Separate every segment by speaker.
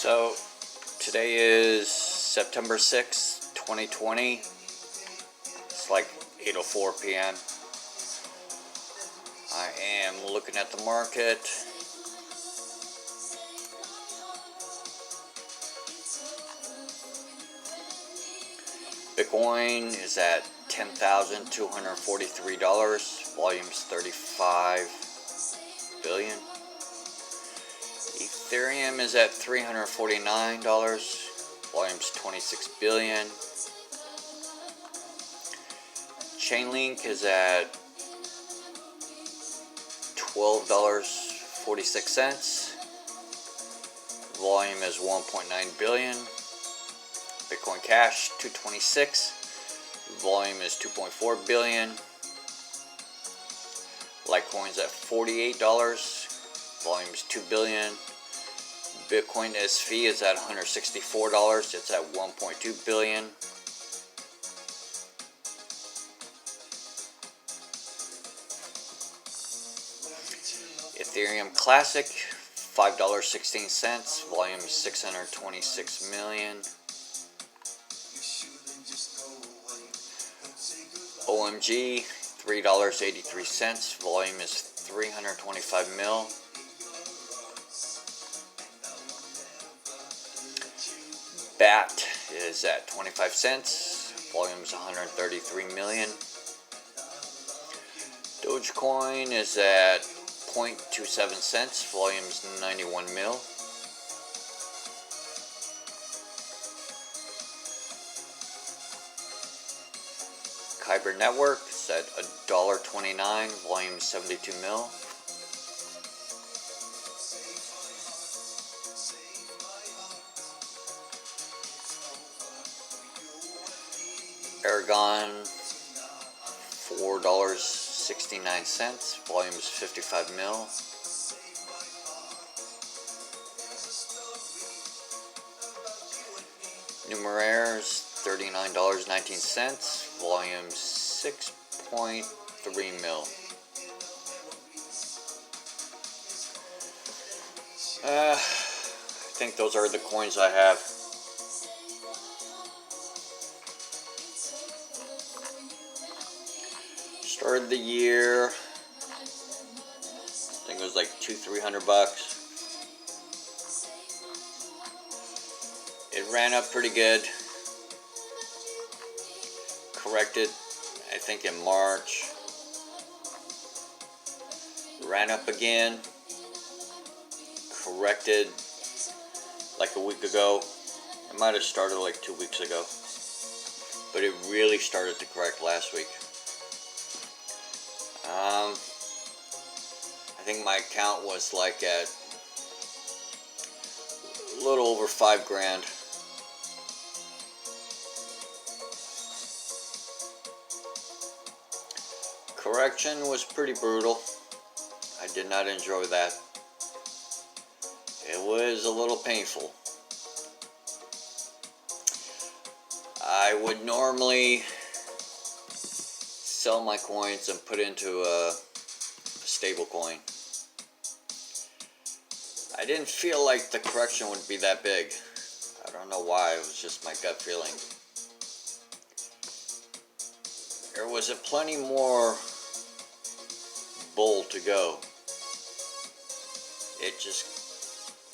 Speaker 1: So today is September 6th, 2020. It's like 8:04 p.m. I am looking at the market. Bitcoin is at $10,243. Volume's 35 billion. Ethereum is at $349. Volume's 26 billion. Chainlink is at $12.46. Volume is 1.9 billion. Bitcoin Cash 226. Volume is 2.4 billion. Litecoin's at $48. Volume is 2 billion. Bitcoin SV is at $164. It's at 1.2 billion. Ethereum Classic $5.16. Volume is 626 million. OMG $3.83. Volume is 325 mil. BAT is at 25 cents. Volume is 133 million. Dogecoin is at 0.27 cents. Volume is 91 mil. Kyber Network is at $1.29. Volume 72 mil. Aragon $4.69. Volume is 55 mil. Numeraires $39.19. Volume 6.3 mil. I think those are the coins I have. Started the year, I think it was like $200-300. It ran up pretty good. Corrected, I think in March. Ran up again. Corrected like a week ago. It might have started like 2 weeks ago. But it really started to correct last week. I think my account was like at a little over $5,000. Correction was pretty brutal. I did not enjoy that. It was a little painful. I would normally sell my coins and put into a stable coin. I didn't feel like the correction would be that big. I don't know why, it was just my gut feeling. There was a plenty more bull to go. It just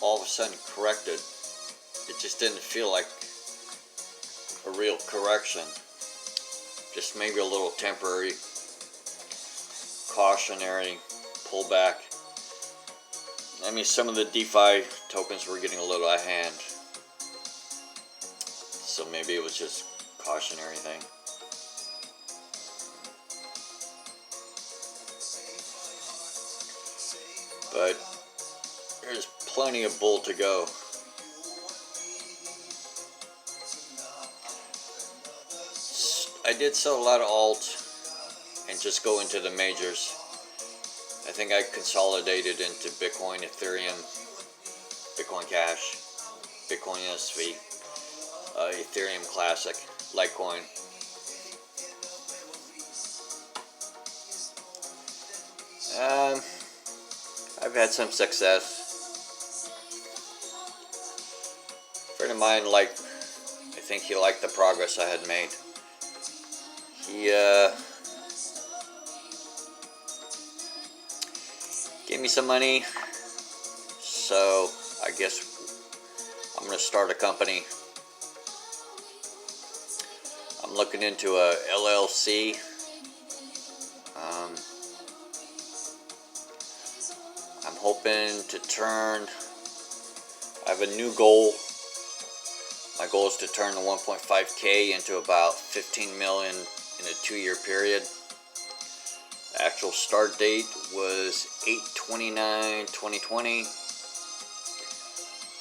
Speaker 1: all of a sudden corrected. It just didn't feel like a real correction. Just maybe a little temporary, cautionary pullback. I mean, some of the DeFi tokens were getting a little out of hand. So maybe it was just a cautionary thing. But there's plenty of bull to go. I did sell a lot of alt and just go into the majors. I think I consolidated into Bitcoin, Ethereum, Bitcoin Cash, Bitcoin SV, Ethereum Classic, Litecoin. I've had some success. friend of mine I think he liked the progress I had made. He gave me some money, so I guess I'm gonna start a company. I'm looking into a LLC. I'm hoping to turn. I have a new goal. My goal is to turn the 1.5K into about 15 million in a 2-year period. The actual start date was 8/29/2020.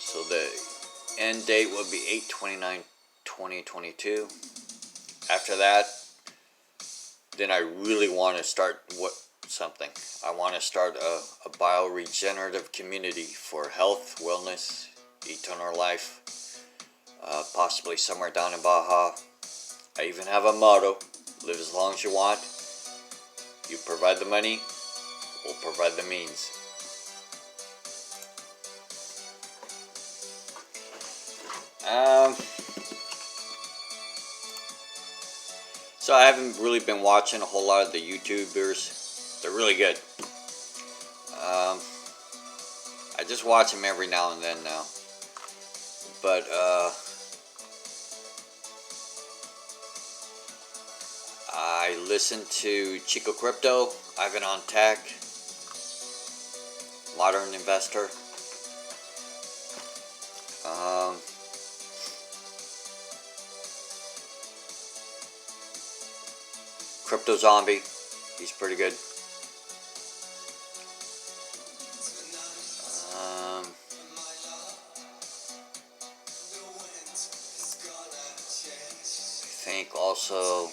Speaker 1: So the end date will be 8/29/2022. After that, then I really want to start something. I want to start a bioregenerative community for health, wellness, eternal life, possibly somewhere down in Baja. I even have a motto: live as long as you want. You provide the money, we'll provide the means. So I haven't really been watching a whole lot of the YouTubers. They're really good. I just watch them every now and then now. But I listen to Chico Crypto, Ivan on Tech, Modern Investor. Crypto Zombie, he's pretty good. I think also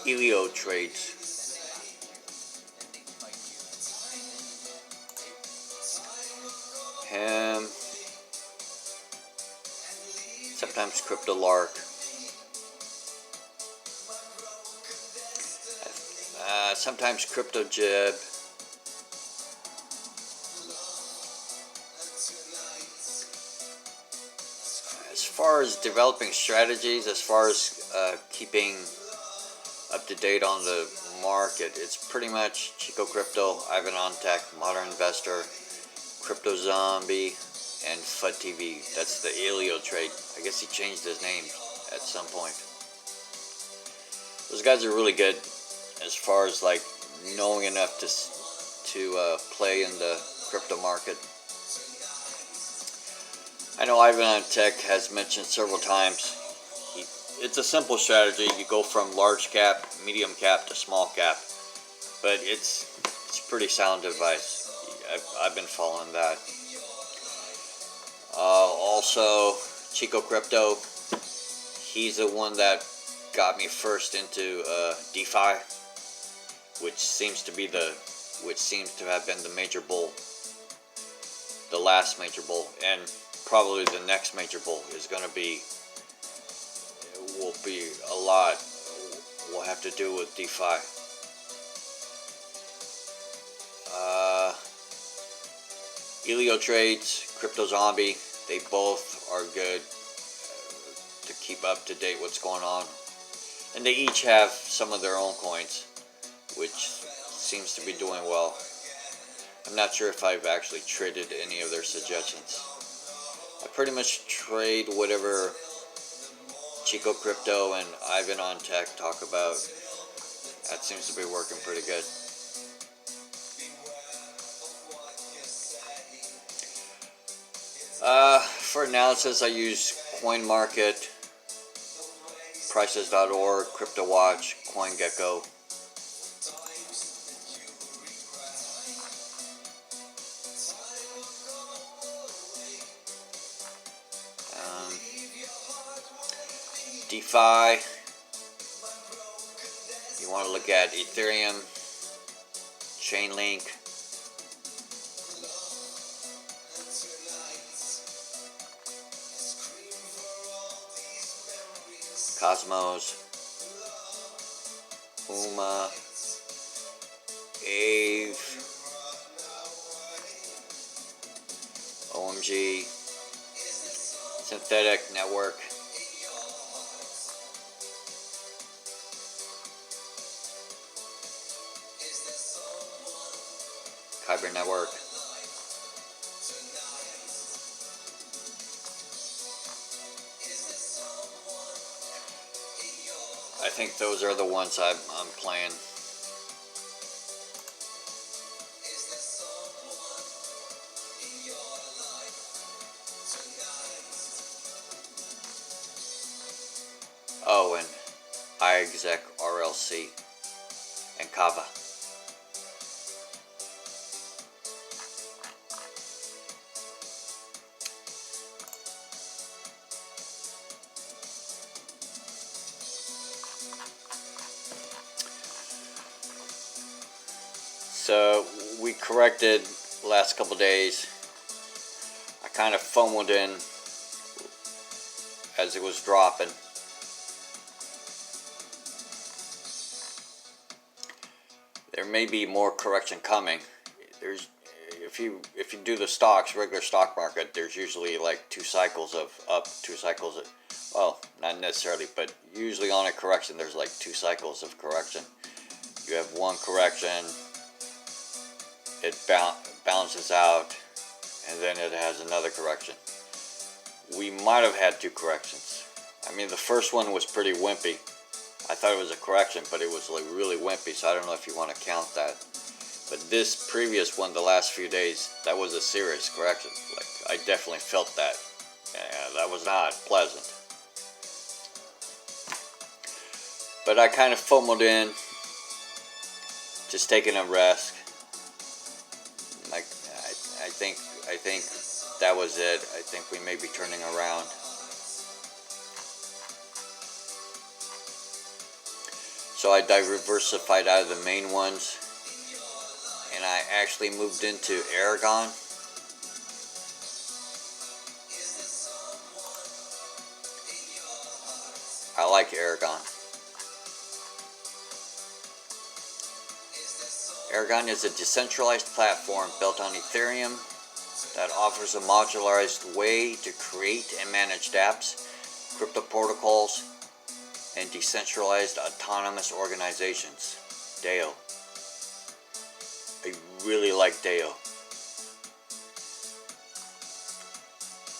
Speaker 1: Elio Trades. Him. Sometimes Crypto Lark. Sometimes Crypto Jib. As far as developing strategies, as far as keeping up to date on the market, it's pretty much Chico Crypto, Ivan on Tech, Modern Investor, Crypto Zombie, and FUD TV. That's the Elio Trade. I guess he changed his name at some point. Those guys are really good as far as knowing enough to play in the crypto market. I know Ivan on Tech has mentioned several times, it's a simple strategy. You go from large cap, medium cap to small cap, but it's pretty sound advice. I've been following that. Also, Chico Crypto, he's the one that got me first into DeFi, which seems to have been the major bull, the last major bull, and probably the next major bull is going to be, will have to do with DeFi. Elio Trades, Crypto Zombie, they both are good to keep up to date what's going on. And they each have some of their own coins, which seems to be doing well. I'm not sure if I've actually traded any of their suggestions. I pretty much trade whatever Chico Crypto and Ivan on Tech talk about. That seems to be working pretty good. For analysis, I use CoinMarket, Prices.org, CryptoWatch, CoinGecko. DeFi, you want to look at Ethereum, Chainlink, Cosmos, UMA, Aave, OMG, Synthetic Network. Kyber Network. I think those are the ones I'm playing. Oh, and iExec RLC and Kava. So we corrected last couple days. I kind of FOMO'd in as it was dropping. There may be more correction coming. There's, if you do the stocks, regular stock market, there's usually like 2 cycles of up, 2 cycles of, well, not necessarily, but usually on a correction there's like 2 cycles of correction. You have one correction, it balances out, and then it has another correction. We might have had 2 corrections. I mean, the first one was pretty wimpy. I thought it was a correction, but it was like really wimpy, so I don't know if you want to count that. But this previous one, the last few days, that was a serious correction. Like, I definitely felt that. Yeah, that was not pleasant. But I kind of FOMO'd in, just taking a rest. Like, I think that was it. I think we may be turning around. So I diversified out of the main ones, and I actually moved into Aragon. I like Aragon. Aragon is a decentralized platform built on Ethereum that offers a modularized way to create and manage dApps, crypto protocols, and decentralized autonomous organizations. DAO. I really like DAO.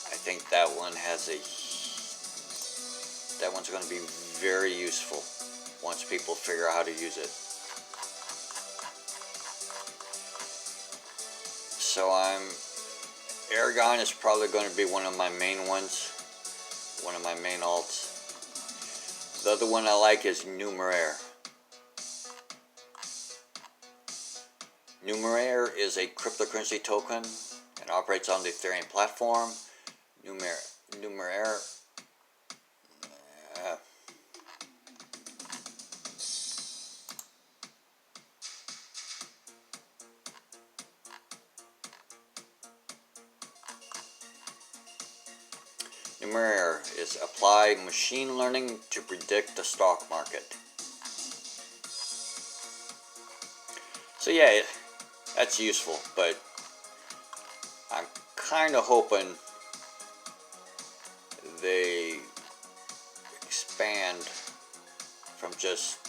Speaker 1: I think that one's going to be very useful once people figure out how to use it. So Aragon is probably going to be one of my main ones, one of my main alts. The other one I like is Numeraire. Numeraire is a cryptocurrency token and operates on the Ethereum platform. Numeraire Numeraire is apply machine learning to predict the stock market. So yeah, that's useful, but I'm kind of hoping they expand from just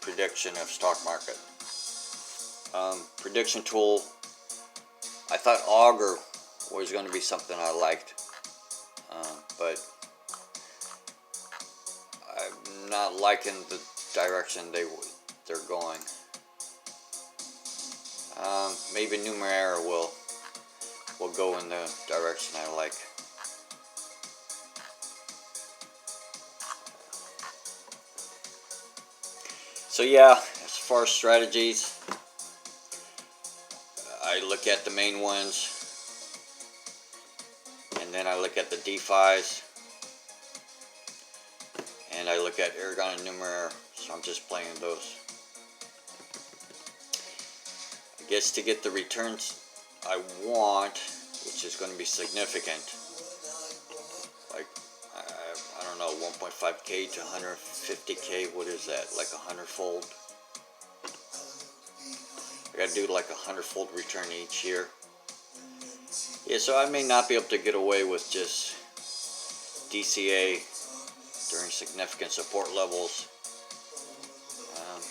Speaker 1: prediction of stock market. Prediction tool, I thought Augur was going to be something I liked. But I'm not liking the direction they're going. Maybe Numeraire will go in the direction I like. So yeah, as far as strategies, I look at the main ones, and then I look at the DeFis, and I look at Aragon and Numeraire, so I'm just playing those. I guess to get the returns I want, which is going to be significant, like, I don't know, 1.5k to 150k, what is that, like 100-fold? I gotta do like 100-fold return each year. Yeah, so I may not be able to get away with just DCA during significant support levels. Um,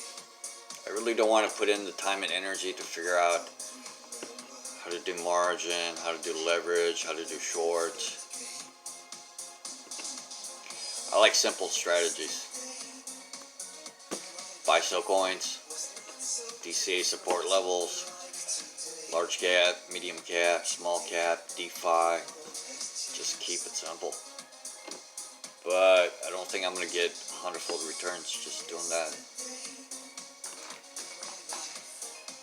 Speaker 1: I really don't want to put in the time and energy to figure out how to do margin, how to do leverage, how to do shorts. I like simple strategies. Buy sell coins, DCA support levels, large cap, medium cap, small cap, DeFi. Just keep it simple. But I don't think I'm going to get 100-fold returns just doing that.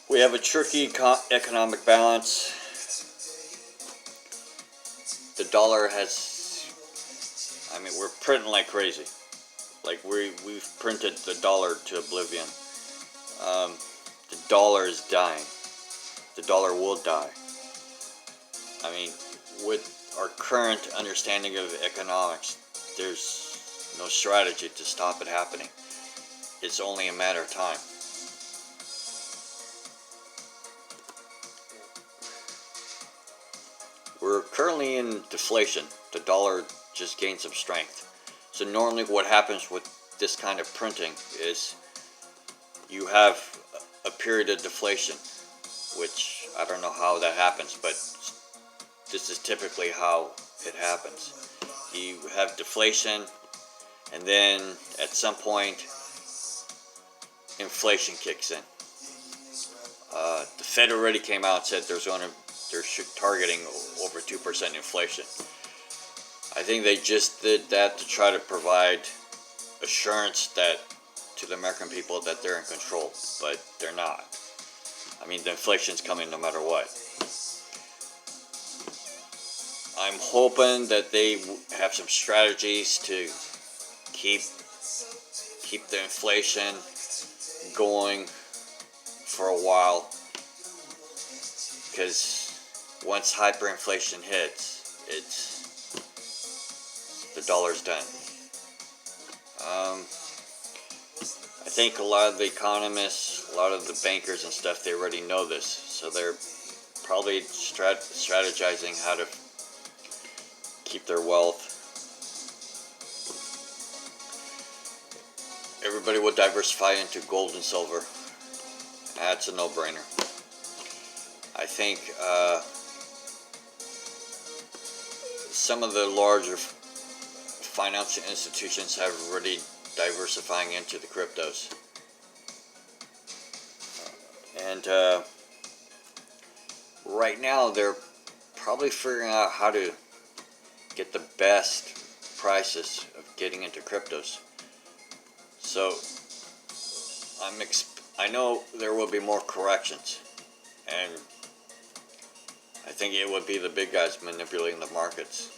Speaker 1: We have a tricky economic balance. The dollar has, we're printing like crazy. Like we've printed the dollar to oblivion. The dollar is dying. The dollar will die. With our current understanding of economics, there's no strategy to stop it happening. It's only a matter of time. We're currently in deflation. The dollar just gained some strength. So normally what happens with this kind of printing is you have a period of deflation, which I don't know how that happens, but this is typically how it happens. You have deflation, and then at some point inflation kicks in. The Fed already came out and said they're targeting over 2% inflation. I think they just did that to try to provide assurance that to the American people that they're in control, but they're not. The inflation's coming no matter what. I'm hoping that they have some strategies to keep the inflation going for a while, because once hyperinflation hits, the dollar's done. I think a lot of the economists, a lot of the bankers and stuff, they already know this, so they're probably strategizing how to keep their wealth. Everybody would diversify into gold and silver. That's a no-brainer. I think some of the larger financial institutions have already diversifying into the cryptos. And right now they're probably figuring out how to get the best prices of getting into cryptos. So I know there will be more corrections, and I think it would be the big guys manipulating the markets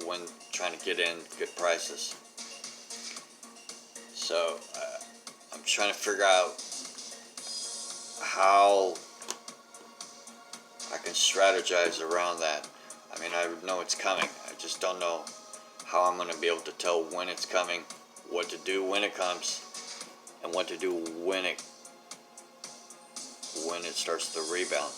Speaker 1: when trying to get in good prices. So I'm trying to figure out how I can strategize around that. I know it's coming. I just don't know how I'm going to be able to tell when it's coming, what to do when it comes, and what to do when it starts to rebound.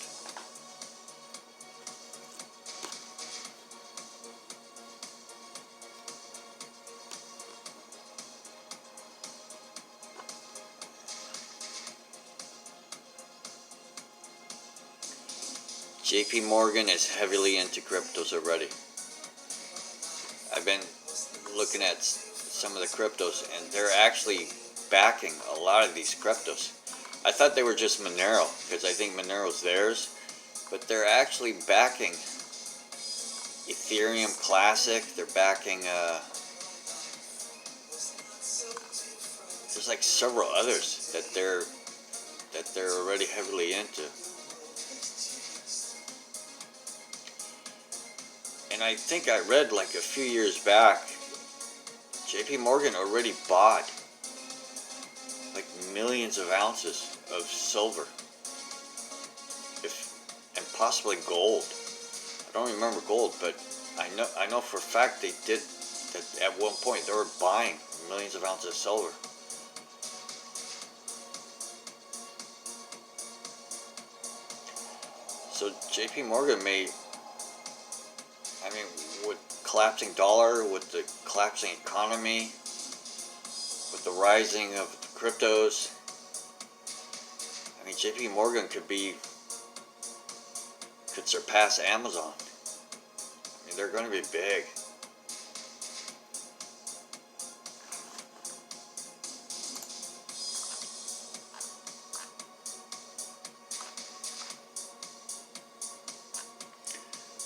Speaker 1: JP Morgan is heavily into cryptos already. I've been looking at some of the cryptos, and they're actually backing a lot of these cryptos. I thought they were just Monero, because I think Monero's theirs, but they're actually backing Ethereum Classic. They're backing there's like several others that they're already heavily into. And I think I read like a few years back, JP Morgan already bought like millions of ounces of silver, and possibly gold. I don't remember gold, but I know for a fact they did that at one point. They were buying millions of ounces of silver. So JP Morgan may I mean, with collapsing dollar, with the collapsing economy, with the rising of the cryptos, I mean, JP Morgan could surpass Amazon. I mean, they're going to be big.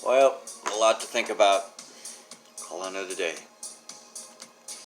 Speaker 1: Well, a lot to think about. Call another day.